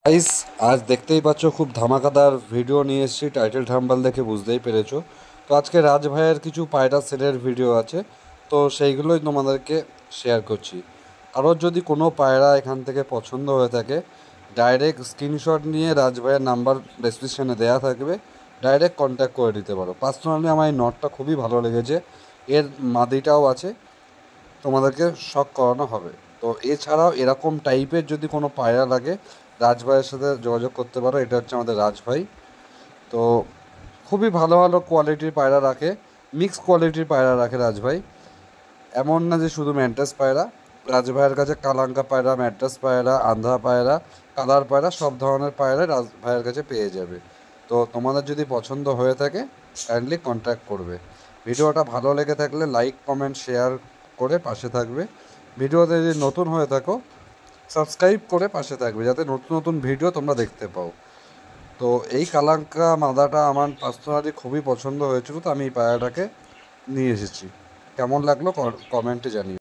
Guys, আজ দেখতেই পাচ্ছ খুব ধামাকাদার ভিডিও নিয়ে এসেছি। টাইটেল থাম্বনেল দেখে বুঝতেই পেরেছো। তো আজকে রাজ ভাইয়ের কিছু পায়রা সেলের ভিডিও আছে, তো সেইগুলোই তোমাদেরকে শেয়ার করছি। কারোর যদি কোনো পায়রা এখান থেকে পছন্দ হয়ে থাকে, ডাইরেক্ট স্ক্রিনশট নিয়ে রাজ ভাইয়ের নাম্বার ডেসক্রিপশানে দেওয়া থাকবে, ডাইরেক্ট কন্ট্যাক্ট করে নিতে পারো। পার্সোনালি আমার এই নটটা খুবই ভালো লেগেছে, এর মাদিটাও আছে, তোমাদেরকে শখ করানো হবে। তো এছাড়াও এরকম টাইপের যদি কোনো পায়রা লাগে, রাজভাইয়ের সাথে যোগাযোগ করতে পারো। এটা হচ্ছে আমাদের রাজভাই। তো খুবই ভালো ভালো কোয়ালিটির পায়রা রাখে, মিক্স কোয়ালিটির পায়রা রাখে রাজভাই। এমন না যে শুধু ম্যান্টাস পায়রা, রাজভাইয়ের কাছে কালাঙ্কা পায়রা, ম্যান্টাস পায়রা, আন্ধ্রা পায়রা, কালার পায়রা, সব ধরনের পায়রা রাজভাইয়ের কাছে পেয়ে যাবে। তো তোমাদের যদি পছন্দ হয়ে থাকে, কাইন্ডলি কন্ট্যাক্ট করবে। ভিডিওটা ভালো লেগে থাকলে লাইক, কমেন্ট, শেয়ার করে পাশে থাকবে। ভিডিওতে যদি নতুন হয়ে থাকো, সাবস্ক্রাইব করে পাশে থাকবে, যাতে নতুন নতুন ভিডিও তোমরা দেখতে পাও। তো এই কালাঙ্কা মাদাটা আমার পার্সোনালি খুবই পছন্দ হয়েছিল, তো আমি এই পায়রাটাকে নিয়ে এসেছি। কেমন লাগলো কমেন্টে জানিও।